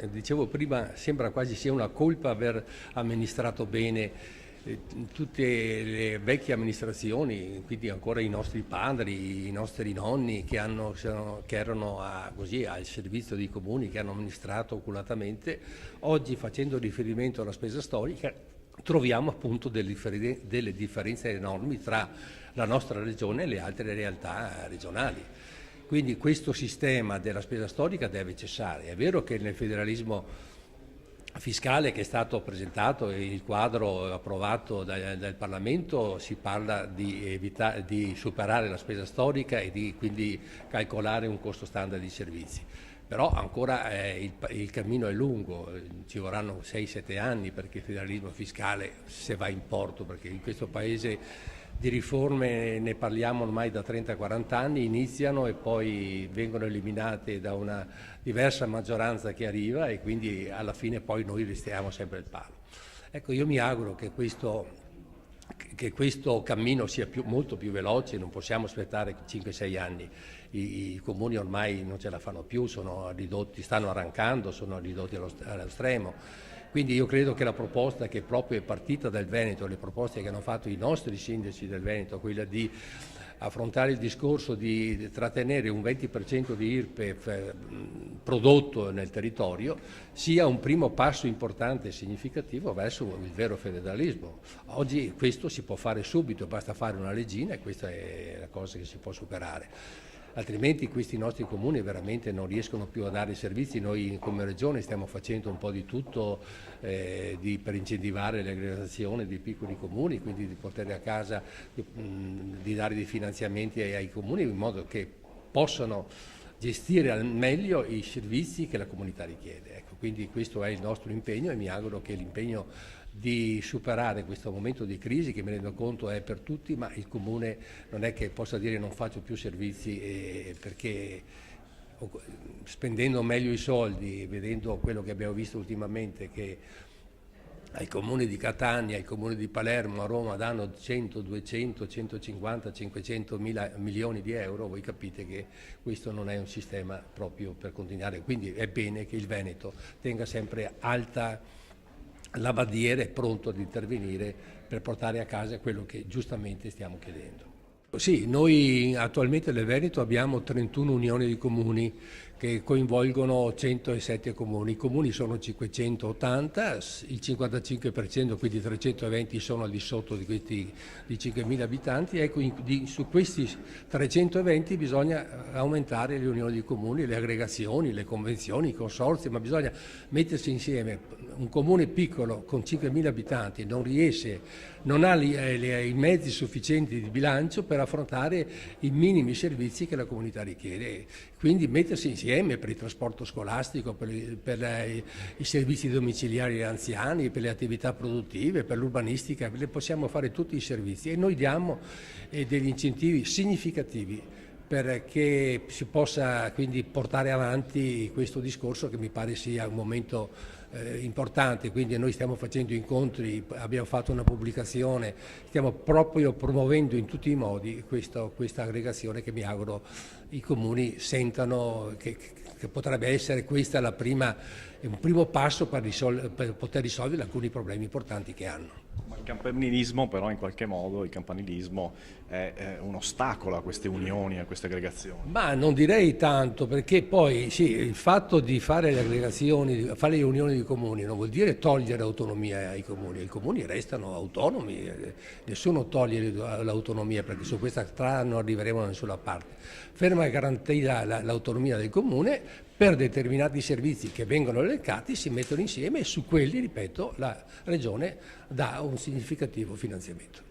Dicevo prima, sembra quasi sia una colpa aver amministrato bene tutte le vecchie amministrazioni, quindi ancora i nostri padri, i nostri nonni che erano così, al servizio dei comuni, che hanno amministrato oculatamente. Oggi, facendo riferimento alla spesa storica, troviamo appunto delle differenze enormi tra la nostra regione e le altre realtà regionali. Quindi questo sistema della spesa storica deve cessare. È vero che nel federalismo fiscale che è stato presentato e il quadro approvato dal Parlamento si parla di superare la spesa storica e di quindi calcolare un costo standard di servizi. Però ancora il cammino è lungo, ci vorranno 6-7 anni perché il federalismo fiscale, se va in porto, perché in questo Paese di riforme ne parliamo ormai da 30-40 anni, iniziano e poi vengono eliminate da una diversa maggioranza che arriva e quindi alla fine poi noi restiamo sempre al palo. Ecco, io mi auguro che questo cammino sia molto più veloce, non possiamo aspettare 5-6 anni. I comuni ormai non ce la fanno più, sono ridotti, stanno arrancando, sono ridotti allo stremo. Quindi io credo che la proposta che proprio è partita dal Veneto, le proposte che hanno fatto i nostri sindaci del Veneto, quella di affrontare il discorso di trattenere un 20% di IRPEF prodotto nel territorio, sia un primo passo importante e significativo verso il vero federalismo. Oggi questo si può fare subito, basta fare una leggina e questa è la cosa che si può superare. Altrimenti questi nostri comuni veramente non riescono più a dare i servizi. Noi come Regione stiamo facendo un po' di tutto per incentivare l'aggregazione dei piccoli comuni, quindi di portare a casa, di dare dei finanziamenti ai comuni in modo che possano gestire al meglio i servizi che la comunità richiede. Ecco, quindi questo è il nostro impegno e mi auguro che l'impegno di superare questo momento di crisi, che mi rendo conto è per tutti, ma il Comune non è che possa dire non faccio più servizi perché spendendo meglio i soldi, vedendo quello che abbiamo visto ultimamente, che ai comuni di Catania, ai comuni di Palermo, a Roma danno 100, 200, 150, 500 mila milioni di euro, voi capite che questo non è un sistema proprio per continuare. Quindi è bene che il Veneto tenga sempre alta la bandiera, è pronto ad intervenire per portare a casa quello che giustamente stiamo chiedendo. Sì, noi attualmente nel Veneto abbiamo 31 unioni di comuni che coinvolgono 107 comuni. I comuni sono 580, il 55%, quindi 320 sono al di sotto di questi di 5.000 abitanti. Ecco, su questi 320 bisogna aumentare le unioni di comuni, le aggregazioni, le convenzioni, i consorzi, ma bisogna mettersi insieme. Un comune piccolo con 5.000 abitanti non ha i mezzi sufficienti di bilancio per affrontare i minimi servizi che la comunità richiede. Quindi mettersi insieme per il trasporto scolastico, per i servizi domiciliari agli anziani, per le attività produttive, per l'urbanistica, possiamo fare tutti i servizi e noi diamo degli incentivi significativi perché si possa quindi portare avanti questo discorso che mi pare sia un momento importante. Quindi noi stiamo facendo incontri, abbiamo fatto una pubblicazione, stiamo proprio promuovendo in tutti i modi questa aggregazione che mi auguro i comuni sentano che potrebbe essere questa un primo passo per poter risolvere alcuni problemi importanti che hanno. Il campanilismo però in qualche modo, il campanilismo è un ostacolo a queste unioni, a queste aggregazioni. Ma non direi tanto, perché poi sì, il fatto di fare le aggregazioni, fare le unioni di comuni non vuol dire togliere autonomia ai comuni. I comuni restano autonomi, nessuno toglie l'autonomia perché su questa strada non arriveremo da nessuna parte. Ferma e garantita l'autonomia del comune, per determinati servizi che vengono elencati si mettono insieme e su quelli, ripeto, la Regione dà un significativo finanziamento.